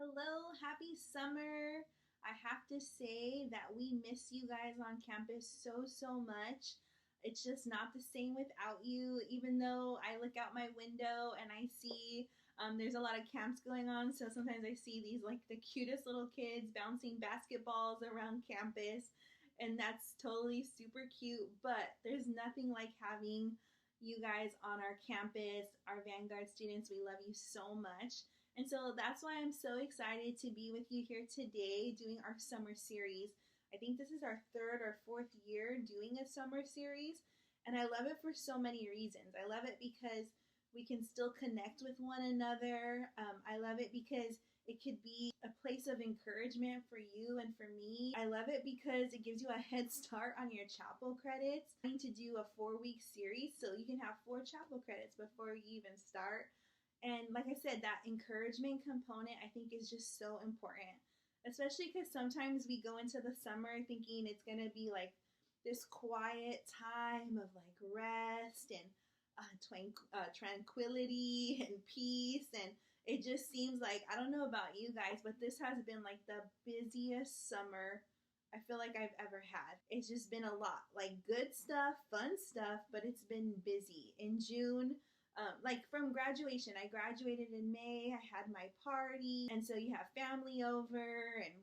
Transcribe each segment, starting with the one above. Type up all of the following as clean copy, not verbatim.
Hello, happy summer. I have to say that we miss you guys on campus so much. It's just not the same without you, even though I look out my window and I see there's a lot of camps going on. So sometimes I see these like the cutest little kids bouncing basketballs around campus, and that's totally super cute. But there's nothing like having you guys on our campus, our Vanguard students. We love you so much. And so that's why I'm so excited to be with you here today doing our summer series. I think this is our third or fourth year doing a summer series, and I love it for so many reasons. I love it because we can still connect with one another. I love it because it could be a place of encouragement for you and for me. I love it because it gives you a head start on your chapel credits. I'm going to do a 4-week series so you can have 4 chapel credits before you even start. And like I said, that encouragement component I think is just so important, especially because sometimes we go into the summer thinking it's going to be like this quiet time of like rest and tranquility and peace. And it just seems like, I don't know about you guys, but this has been like the busiest summer I feel like I've ever had. It's just been a lot, like good stuff, fun stuff, but it's been busy. In June, like from graduation, I graduated in May, I had my party, and so you have family over and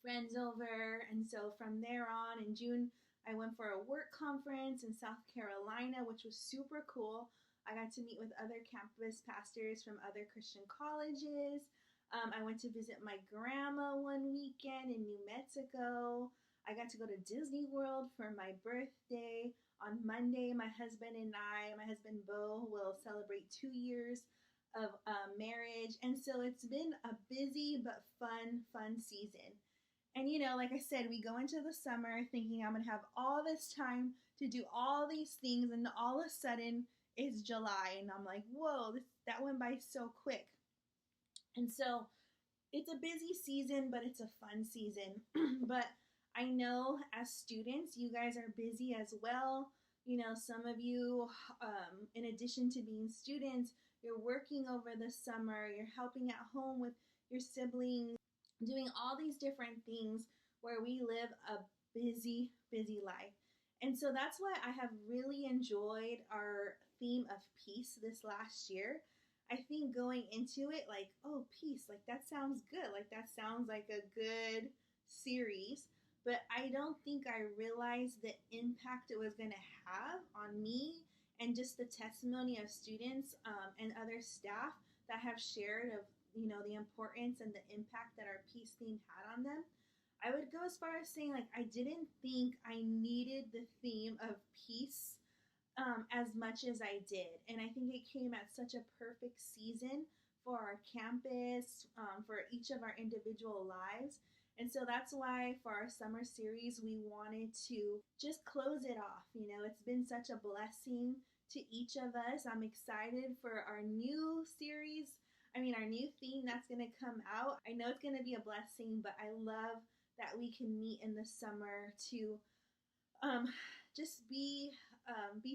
friends over. And so from there on, in June, I went for a work conference in South Carolina, which was super cool. I got to meet with other campus pastors from other Christian colleges. I went to visit my grandma one weekend in New Mexico. I got to go to Disney World for my birthday. On Monday, my husband Bo, will celebrate 2 years of marriage. And so it's been a busy but fun season. And like I said, we go into the summer thinking I'm going to have all this time to do all these things, and all of a sudden it's July, and I'm like, whoa, that went by so quick. And so it's a busy season, but it's a fun season. But I know as students, you guys are busy as well. Some of you, in addition to being students, you're working over the summer, you're helping at home with your siblings, doing all these different things where we live a busy life. And so that's why I have really enjoyed our theme of peace this last year. I think going into it, like, oh, peace, like that sounds good. Like that sounds like a good series. But I don't think I realized the impact it was going to have on me and just the testimony of students and other staff that have shared of the importance and the impact that our peace theme had on them. I would go as far as saying, like, I didn't think I needed the theme of peace as much as I did. And I think it came at such a perfect season for our campus, for each of our individual lives. And so that's why for our summer series, we wanted to just close it off. It's been such a blessing to each of us. I'm excited for our new series. Our new theme that's going to come out. I know it's going to be a blessing, but I love that we can meet in the summer to just be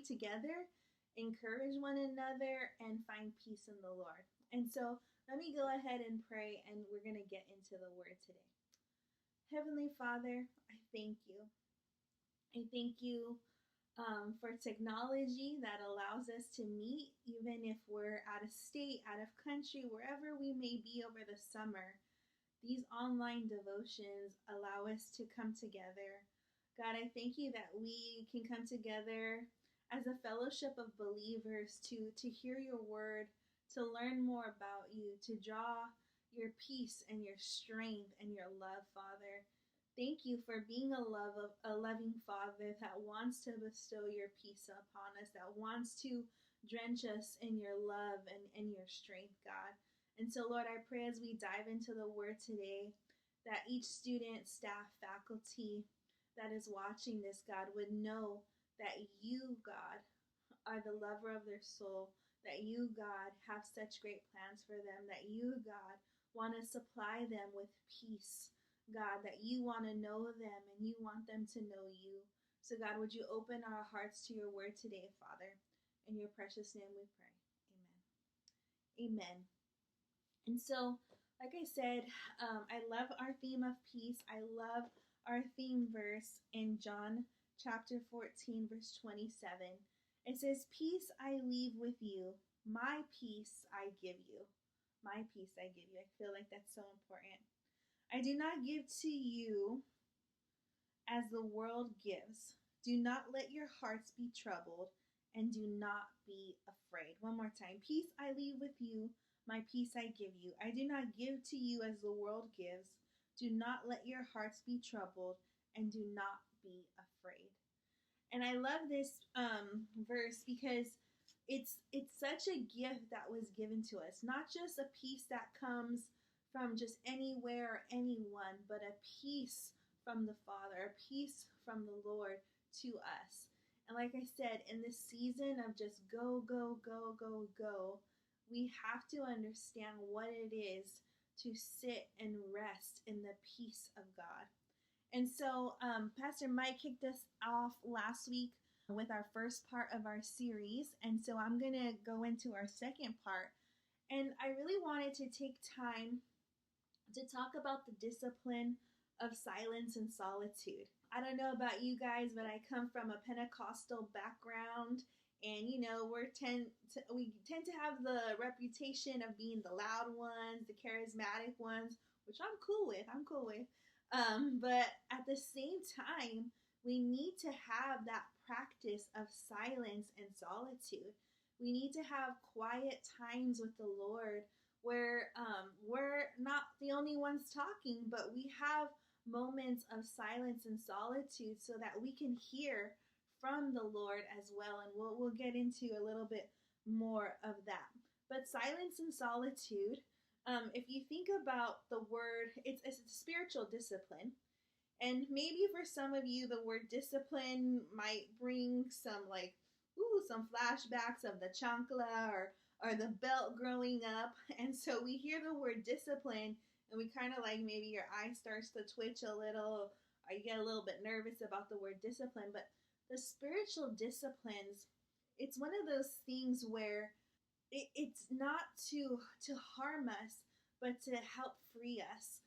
together, encourage one another, and find peace in the Lord. And so let me go ahead and pray, and we're going to get into the word today. Heavenly Father, I thank you. I thank you for technology that allows us to meet, even if we're out of state, out of country, wherever we may be over the summer. These online devotions allow us to come together. God, I thank you that we can come together as a fellowship of believers to hear your word, to learn more about you, to draw your peace and your strength and your love, Father. Thank you for being a loving Father that wants to bestow your peace upon us, that wants to drench us in your love and your strength, God. And so, Lord, I pray as we dive into the word today that each student, staff, faculty that is watching this, God, would know that you, God, are the lover of their soul, that you, God, have such great plans for them, that you, God, want to supply them with peace, God, that you want to know them and you want them to know you. So, God, would you open our hearts to your word today, Father? In your precious name we pray. Amen. Amen. And so Like I said, I love our theme of peace. I love our theme verse in John chapter 14, verse 27. It says, "Peace I leave with you, my peace I give you." My peace I give you. I feel like that's so important. I do not give to you as the world gives. Do not let your hearts be troubled, and do not be afraid. One more time. Peace I leave with you, my peace I give you. I do not give to you as the world gives. Do not let your hearts be troubled, and do not be afraid. And I love this verse because it's such a gift that was given to us. Not just a peace that comes from just anywhere or anyone, but a peace from the Father, a peace from the Lord to us. And like I said, in this season of just go, go, go, go, go, we have to understand what it is to sit and rest in the peace of God. And so, Pastor Mike kicked us off last week with our first part of our series. And so, I'm going to go into our second part. And I really wanted to take time to talk about the discipline of silence and solitude. I don't know about you guys, but I come from a Pentecostal background. And we tend to have the reputation of being the loud ones, the charismatic ones, which I'm cool with. But at the same time, we need to have that practice of silence and solitude. We need to have quiet times with the Lord where we're not the only ones talking, but we have moments of silence and solitude so that we can hear from the Lord as well. And we'll get into a little bit more of that. But silence and solitude, if you think about the word, it's a spiritual discipline. And maybe for some of you, the word discipline might bring some flashbacks of the chancla or the belt growing up. And so we hear the word discipline and we kind of like maybe your eye starts to twitch a little or you get a little bit nervous about the word discipline. But the spiritual disciplines, it's one of those things where it's not to harm us, but to help free us.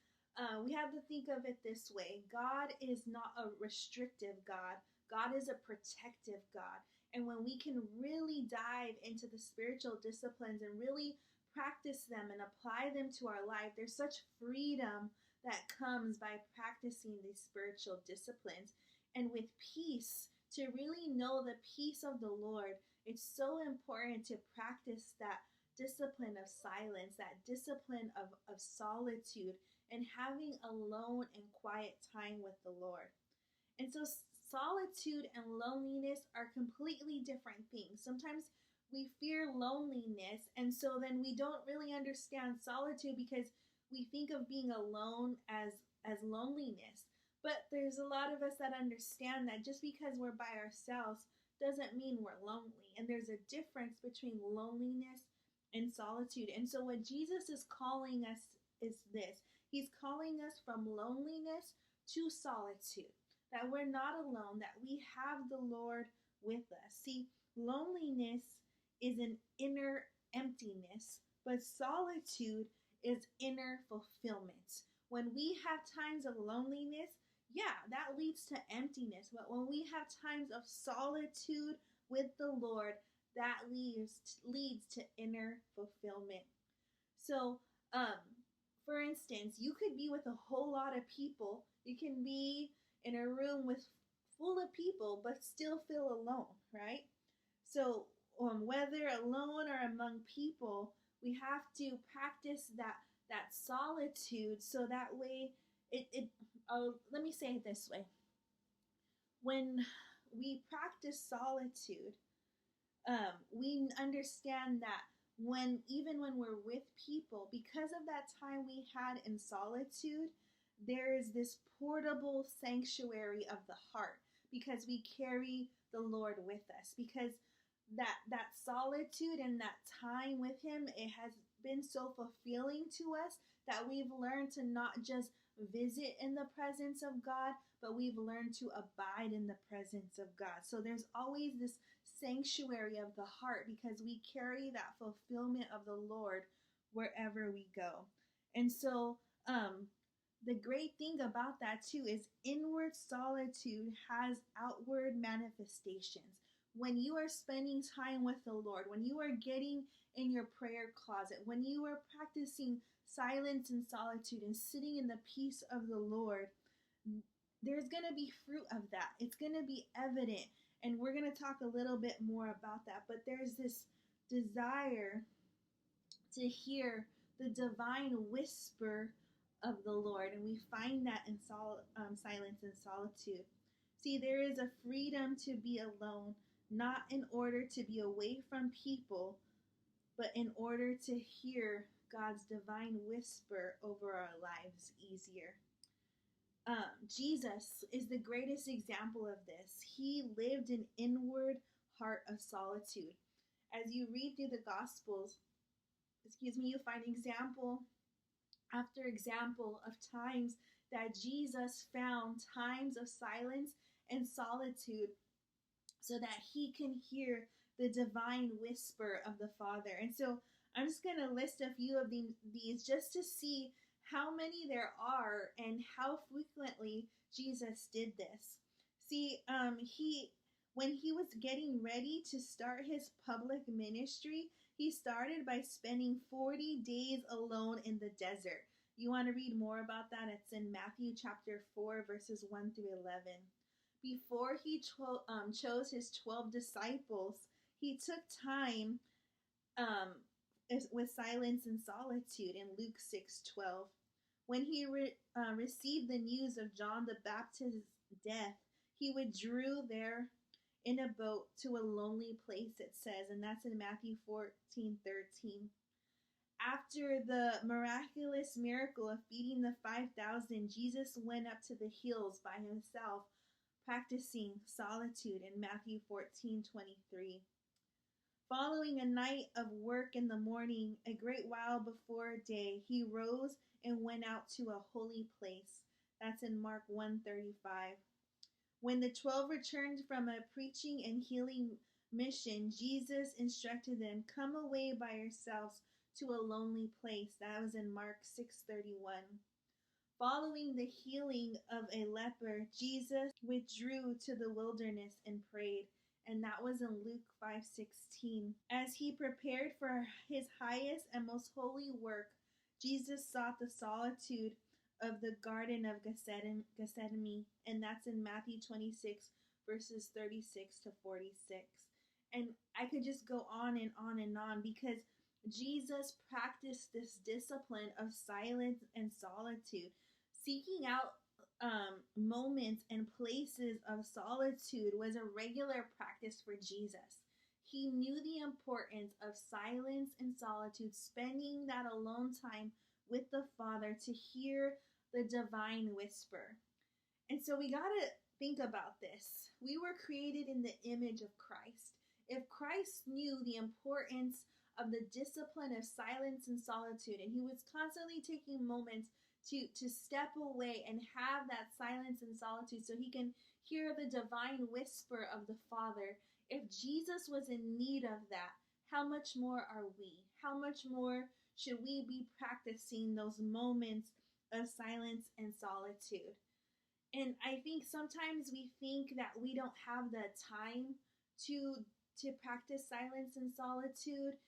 We have to think of it this way. God is not a restrictive God. God is a protective God. And when we can really dive into the spiritual disciplines and really practice them and apply them to our life, there's such freedom that comes by practicing these spiritual disciplines. And with peace, to really know the peace of the Lord, it's so important to practice that discipline of silence, that discipline of solitude, and having alone and quiet time with the Lord. And so solitude and loneliness are completely different things. Sometimes we fear loneliness, and so then we don't really understand solitude because we think of being alone as loneliness. But there's a lot of us that understand that just because we're by ourselves doesn't mean we're lonely. And there's a difference between loneliness and solitude. And so what Jesus is calling us is this. He's calling us from loneliness to solitude. That we're not alone, that we have the Lord with us. See, loneliness is an inner emptiness, but solitude is inner fulfillment. When we have times of loneliness, yeah, that leads to emptiness. But when we have times of solitude with the Lord, that leads to inner fulfillment. So, for instance, you could be with a whole lot of people. You can be in a room full of people, but still feel alone, right? So, whether alone or among people, we have to practice that solitude so that way let me say it this way. When we practice solitude, we understand that even when we're with people, because of that time we had in solitude, there is this portable sanctuary of the heart because we carry the Lord with us. Because that solitude and that time with Him, it has been so fulfilling to us that we've learned to not just visit in the presence of God, but we've learned to abide in the presence of God. So there's always this sanctuary of the heart because we carry that fulfillment of the Lord wherever we go. And so, the great thing about that too is inward solitude has outward manifestations. When you are spending time with the Lord, when you are getting in your prayer closet, when you are practicing silence and solitude and sitting in the peace of the Lord, there's going to be fruit of that. It's going to be evident. And we're going to talk a little bit more about that. But there's this desire to hear the divine whisper of the Lord. And we find that in silence and solitude. See, there is a freedom to be alone, not in order to be away from people, but in order to hear God's divine whisper over our lives easier. Jesus is the greatest example of this. He lived an inward heart of solitude. As you read through the Gospels, you find example after example of times that Jesus found times of silence and solitude so that he can hear the divine whisper of the Father. And so I'm just going to list a few of these just to see how many there are and how frequently Jesus did this. See, when he was getting ready to start his public ministry, he started by spending 40 days alone in the desert. You want to read more about that? It's in Matthew chapter 4, verses 1 through 11. Before he chose his 12 disciples, he took time with silence and solitude in Luke 6:12. When he received the news of John the Baptist's death, he withdrew there in a boat to a lonely place, it says, and that's in Matthew 14:13. After the miraculous miracle of feeding the 5,000, Jesus went up to the hills by himself, practicing solitude in Matthew 14:23. Following a night of work in the morning, a great while before day, he rose and went out to a holy place. That's in Mark 1:35. When the 12 returned from a preaching and healing mission, Jesus instructed them, "Come away by yourselves to a lonely place." That was in Mark 6:31. Following the healing of a leper, Jesus withdrew to the wilderness and prayed, and that was in Luke 5:16. As he prepared for his highest and most holy work, Jesus sought the solitude of the Garden of Gethsemane, and that's in Matthew 26, verses 36 to 46. And I could just go on and on and on, because Jesus practiced this discipline of silence and solitude, seeking out moments and places of solitude was a regular practice for Jesus. He knew the importance of silence and solitude, spending that alone time with the Father to hear the divine whisper. And so we got to think about this. We were created in the image of Christ. If Christ knew the importance of the discipline of silence and solitude, and he was constantly taking moments to step away and have that silence and solitude so he can hear the divine whisper of the Father, if Jesus was in need of that, how much more are we? How much more should we be practicing those moments of silence and solitude? And I think sometimes we think that we don't have the time to practice silence and solitude.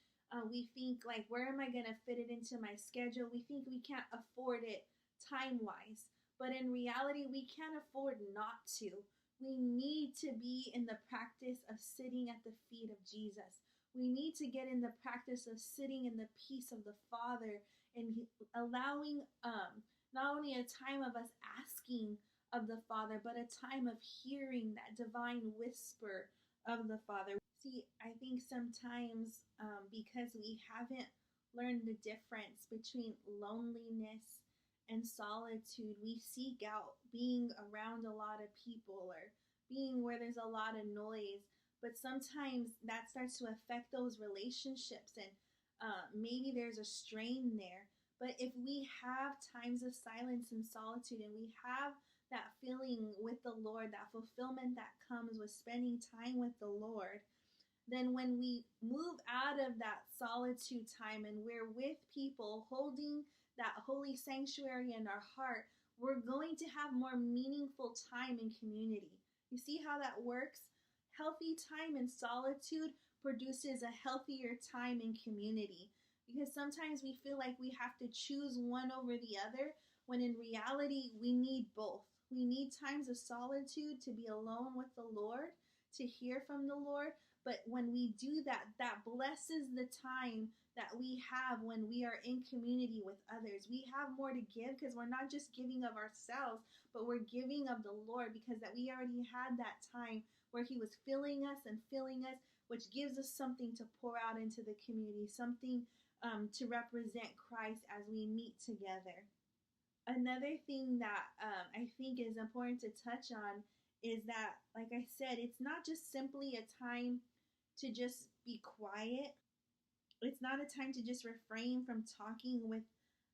We think, like, where am I going to fit it into my schedule? We think we can't afford it time-wise. But in reality, we can't afford not to. We need to be in the practice of sitting at the feet of Jesus. We need to get in the practice of sitting in the peace of the Father and allowing not only a time of us asking of the Father, but a time of hearing that divine whisper of the Father. See, I think sometimes because we haven't learned the difference between loneliness and solitude, we seek out being around a lot of people or being where there's a lot of noise. But sometimes that starts to affect those relationships, and maybe there's a strain there. But if we have times of silence and solitude, and we have that feeling with the Lord, that fulfillment that comes with spending time with the Lord, then when we move out of that solitude time and we're with people holding that holy sanctuary in our heart, we're going to have more meaningful time in community. You see how that works? Healthy time in solitude produces a healthier time in community, because sometimes we feel like we have to choose one over the other, when in reality we need both. We need times of solitude to be alone with the Lord, to hear from the Lord. But when we do that, that blesses the time that we have when we are in community with others. We have more to give, because we're not just giving of ourselves, but we're giving of the Lord, because that we already had that time where he was filling us and filling us, which gives us something to pour out into the community, something to represent Christ as we meet together. Another thing that I think is important to touch on is that, like I said, it's not just simply a time to just be quiet. It's not a time to just refrain from talking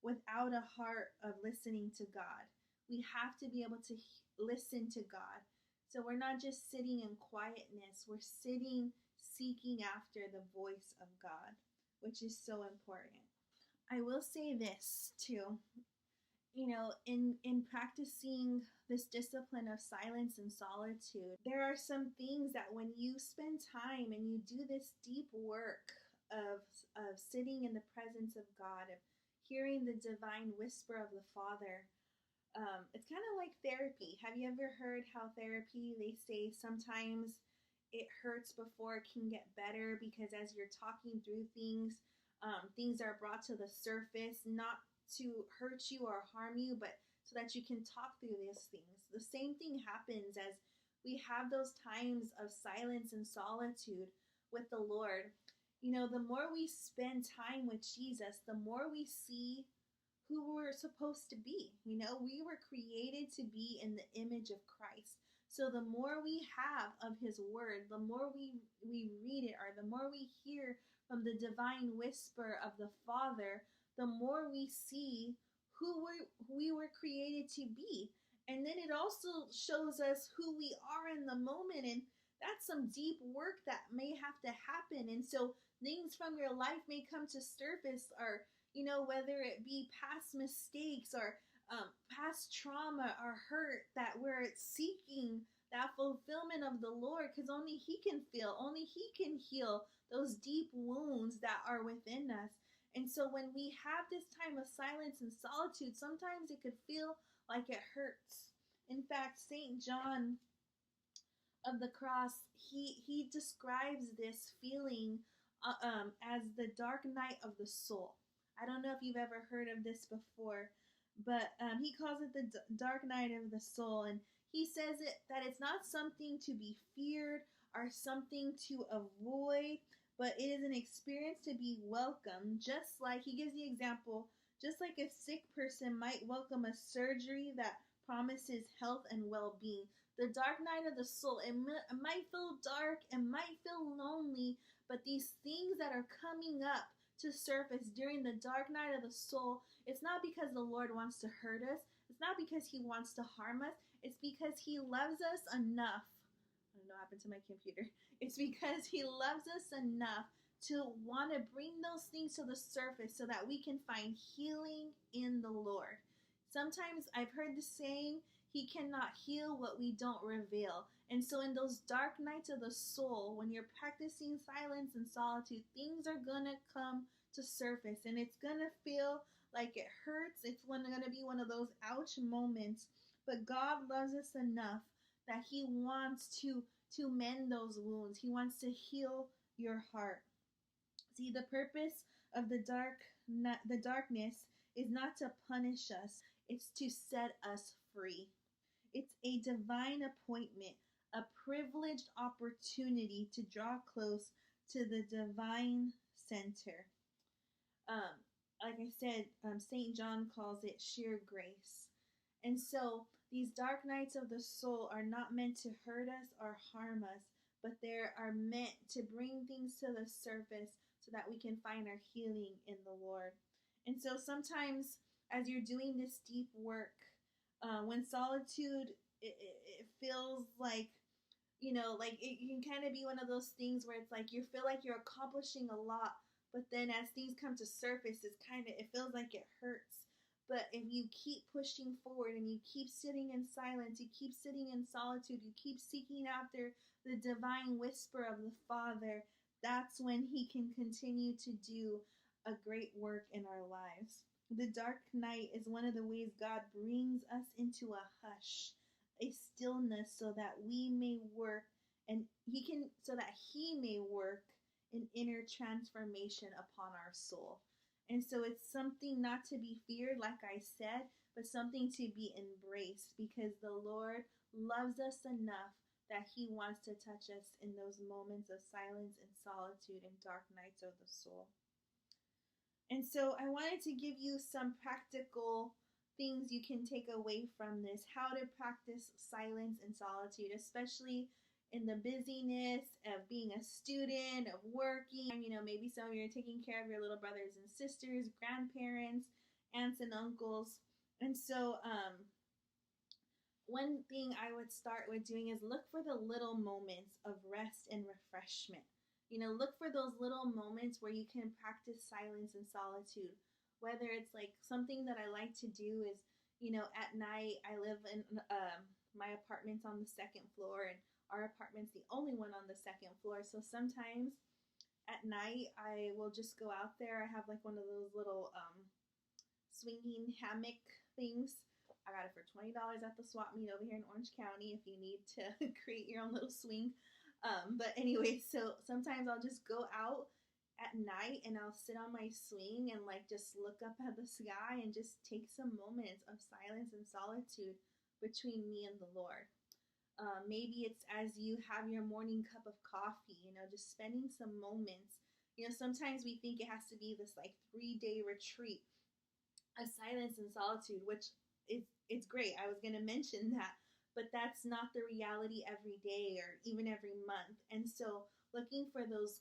without a heart of listening to God. We have to be able to listen to God. So we're not just sitting in quietness, we're sitting seeking after the voice of God, which is so important. I will say this too. In practicing this discipline of silence and solitude, there are some things that when you spend time and you do this deep work of sitting in the presence of God, of hearing the divine whisper of the Father, it's kind of like therapy. Have you ever heard how therapy, they say sometimes it hurts before it can get better, because as you're talking through things, things are brought to the surface, not to hurt you or harm you, but so that you can talk through these things. The same thing happens as we have those times of silence and solitude with the Lord. The more we spend time with Jesus, the more we see who we're supposed to be. We were created to be in the image of Christ. So the more we have of his word, the more we read it, or the more we hear from the divine whisper of the Father, the more we see who we were created to be. And then it also shows us who we are in the moment. And that's some deep work that may have to happen. And so things from your life may come to surface, or, whether it be past mistakes or past trauma or hurt, that we're seeking that fulfillment of the Lord, because only he can heal those deep wounds that are within us. And so when we have this time of silence and solitude, sometimes it could feel like it hurts. In fact, St. John of the Cross, he describes this feeling as the dark night of the soul. I don't know if you've ever heard of this before, but he calls it the dark night of the soul. And he says that it's not something to be feared or something to avoid, but it is an experience to be welcomed. Just like, he gives the example, just like a sick person might welcome a surgery that promises health and well-being. The dark night of the soul, it might feel dark, it might feel lonely, but these things that are coming up to surface during the dark night of the soul, it's not because the Lord wants to hurt us. It's not because he wants to harm us. It's because he loves us enough. I don't know what happened to my computer. It's because he loves us enough to want to bring those things to the surface so that we can find healing in the Lord. Sometimes I've heard the saying, he cannot heal what we don't reveal. And so in those dark nights of the soul, when you're practicing silence and solitude, things are going to come to surface, and it's going to feel like it hurts. It's going to be one of those ouch moments. But God loves us enough that he wants to mend those wounds. He wants to heal your heart. See, the purpose of the darkness is not to punish us. It's to set us free. It's a divine appointment, a privileged opportunity to draw close to the divine center. Like I said, St. John calls it sheer grace. And so these dark nights of the soul are not meant to hurt us or harm us, but they are meant to bring things to the surface so that we can find our healing in the Lord. And so sometimes as you're doing this deep work, when solitude, it feels like Like it can kind of be one of those things where it's like you feel like you're accomplishing a lot, but then as things come to surface, it feels like it hurts. But if you keep pushing forward and you keep sitting in silence, you keep sitting in solitude, you keep seeking after the divine whisper of the Father, that's when He can continue to do a great work in our lives. The dark night is one of the ways God brings us into a hush, a stillness, so that we may work and He may work an inner transformation upon our soul. And so it's something not to be feared, like I said, but something to be embraced, because the Lord loves us enough that He wants to touch us in those moments of silence and solitude and dark nights of the soul. And so I wanted to give you some practical things you can take away from this, how to practice silence and solitude, especially in the busyness of being a student, of working. Maybe some of you are taking care of your little brothers and sisters, grandparents, aunts and uncles. And so one thing I would start with doing is look for the little moments of rest and refreshment. Look for those little moments where you can practice silence and solitude. Whether it's like something that I like to do is, at night, I live in my apartment's on the second floor, and our apartment's the only one on the second floor. So sometimes at night, I will just go out there. I have like one of those little swinging hammock things. I got it for $20 at the swap meet over here in Orange County if you need to create your own little swing. But anyway, so sometimes I'll just go out at night and I'll sit on my swing and like just look up at the sky and just take some moments of silence and solitude between me and the Lord. Maybe it's as you have your morning cup of coffee, just spending some moments. Sometimes we think it has to be this like 3-day retreat of silence and solitude, which it's great. I was going to mention that. But that's not the reality every day or even every month. And so looking for those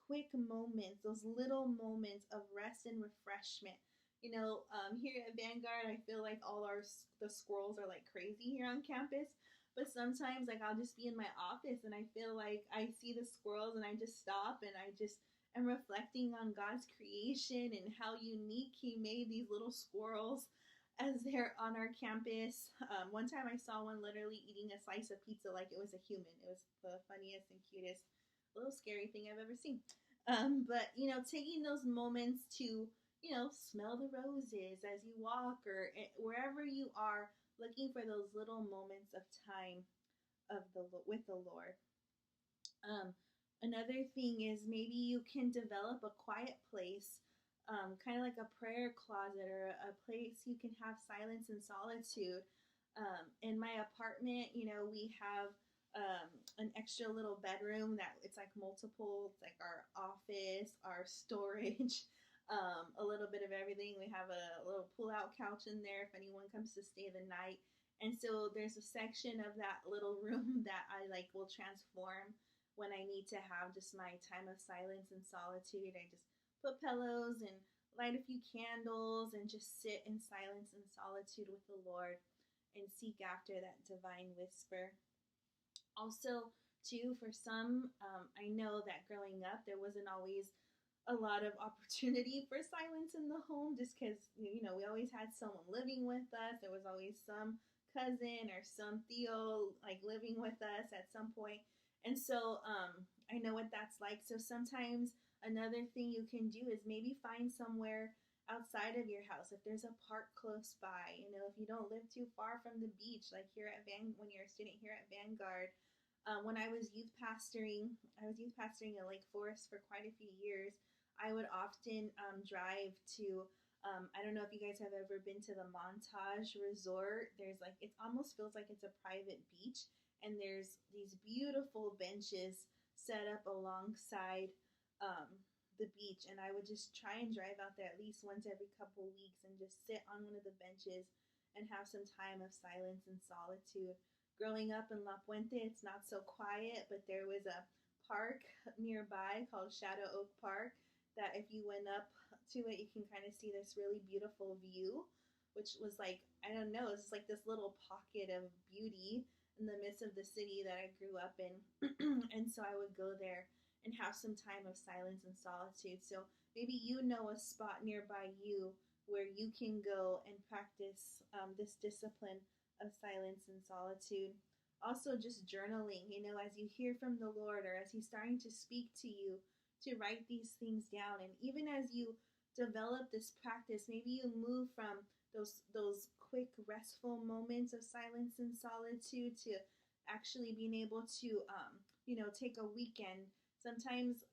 quick moments, those little moments of rest and refreshment. Here at Vanguard, I feel like the squirrels are like crazy here on campus. But sometimes like I'll just be in my office and I feel like I see the squirrels and I just stop and I just am reflecting on God's creation and how unique He made these little squirrels as they're on our campus. One time I saw one literally eating a slice of pizza like it was a human. It was the funniest and cutest little scary thing I've ever seen. But taking those moments to, smell the roses as you walk or wherever you are, looking for those little moments of time with the Lord. Another thing is maybe you can develop a quiet place, kind of like a prayer closet or a place you can have silence and solitude. In my apartment, we have an extra little bedroom that it's like multiple. It's like our office, our storage, a little bit of everything. We have a little pull-out couch in there if anyone comes to stay the night. And so there's a section of that little room that I like will transform when I need to have just my time of silence and solitude. I just put pillows and light a few candles and just sit in silence and solitude with the Lord and seek after that divine whisper. Also, too, for some, I know that growing up, there wasn't always a lot of opportunity for silence in the home just because, we always had someone living with us. There was always some cousin or some Theo like living with us at some point. And so I know what that's like. So sometimes another thing you can do is maybe find somewhere outside of your house. If there's a park close by, if you don't live too far from the beach, like here at when you're a student here at Vanguard. When I was youth pastoring in Lake Forest for quite a few years. I would often drive to, I don't know if you guys have ever been to the Montage Resort. There's like, it almost feels like it's a private beach. And there's these beautiful benches set up alongside the beach. And I would just try and drive out there at least once every couple weeks and just sit on one of the benches and have some time of silence and solitude. Growing up in La Puente, it's not so quiet, but there was a park nearby called Shadow Oak Park that if you went up to it, you can kind of see this really beautiful view, which was like, I don't know, it's like this little pocket of beauty in the midst of the city that I grew up in. And so I would go there and have some time of silence and solitude. So maybe you know a spot nearby you where you can go and practice this discipline of silence and solitude. Also, just journaling, as you hear from the Lord or as He's starting to speak to you, to write these things down. And even as you develop this practice, maybe you move from those quick restful moments of silence and solitude to actually being able to take a weekend. Sometimes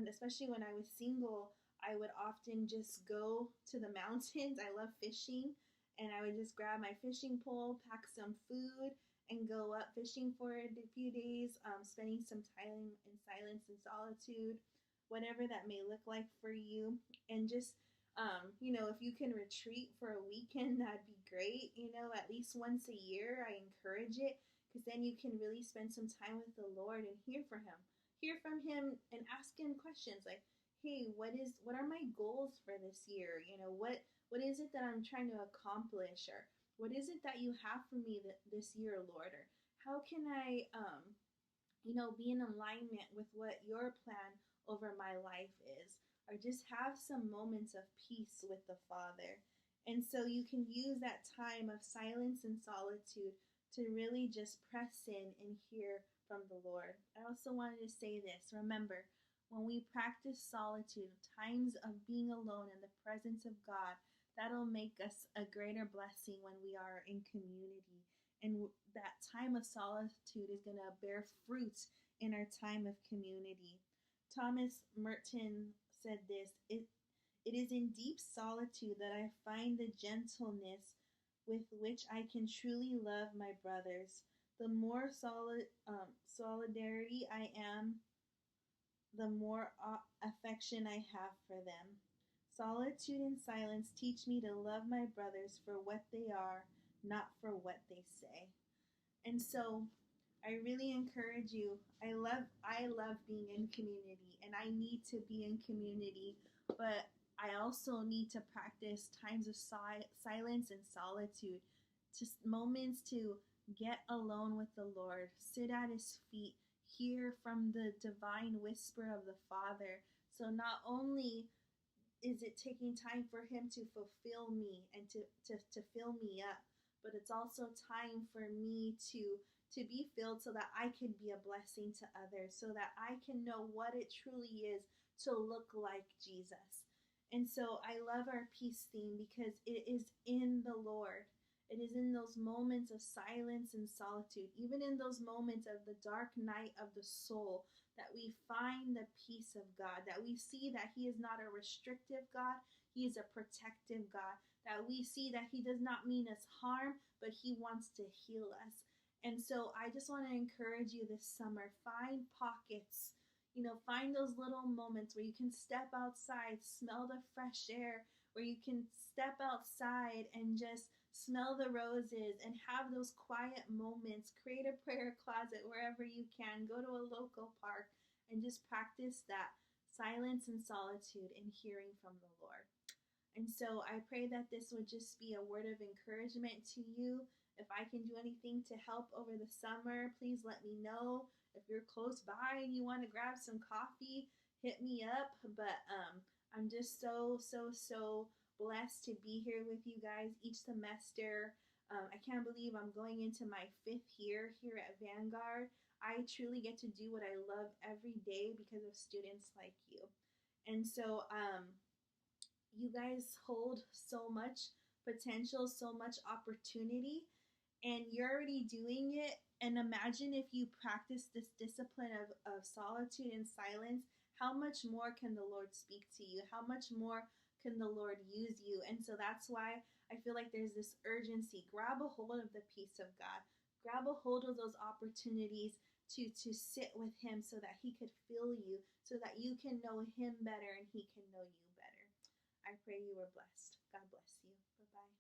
especially when I was single, I would often just go to the mountains. I love fishing, and I would just grab my fishing pole, pack some food, and go up fishing for a few days, spending some time in silence and solitude, whatever that may look like for you. And just, if you can retreat for a weekend, that'd be great. At least once a year, I encourage it, because then you can really spend some time with the Lord and hear from Him and ask Him questions like, hey, what are my goals for this year? What is it that I'm trying to accomplish? Or what is it that you have for me this year, Lord? Or how can I, be in alignment with what your plan over my life is? Or just have some moments of peace with the Father. And so you can use that time of silence and solitude to really just press in and hear from the Lord. I also wanted to say this. Remember, when we practice solitude, times of being alone in the presence of God, that'll make us a greater blessing when we are in community. And that time of solitude is going to bear fruit in our time of community. Thomas Merton said this, it is in deep solitude that I find the gentleness with which I can truly love my brothers. The more solidarity I am, the more affection I have for them. Solitude and silence teach me to love my brothers for what they are, not for what they say. And so I really encourage you. I love being in community, and I need to be in community, but I also need to practice times of silence and solitude, just moments to get alone with the Lord, sit at His feet, hear from the divine whisper of the Father. So not only is it taking time for Him to fulfill me and to fill me up, but it's also time for me to be filled so that I can be a blessing to others, so that I can know what it truly is to look like Jesus. And so I love our peace theme because it is in the Lord. It is in those moments of silence and solitude, even in those moments of the dark night of the soul, that we find the peace of God, that we see that He is not a restrictive God, He is a protective God, that we see that He does not mean us harm, but He wants to heal us. And so I just want to encourage you this summer, find pockets, find those little moments where you can step outside, smell the fresh air, where you can step outside and just smell the roses and have those quiet moments. Create a prayer closet wherever you can. Go to a local park and just practice that silence and solitude and hearing from the Lord. And so I pray that this would just be a word of encouragement to you. If I can do anything to help over the summer, please let me know. If you're close by and you want to grab some coffee, hit me up. But I'm just so blessed to be here with you guys each semester. I can't believe I'm going into my 5th year here at Vanguard. I truly get to do what I love every day because of students like you. And so you guys hold so much potential, so much opportunity, and you're already doing it. And imagine if you practice this discipline of solitude and silence, how much more can the Lord speak to you? How much more can the Lord use you? And so that's why I feel like there's this urgency. Grab a hold of the peace of God. Grab a hold of those opportunities to sit with Him so that He could fill you, so that you can know Him better and He can know you better. I pray you were blessed. God bless you. Bye-bye.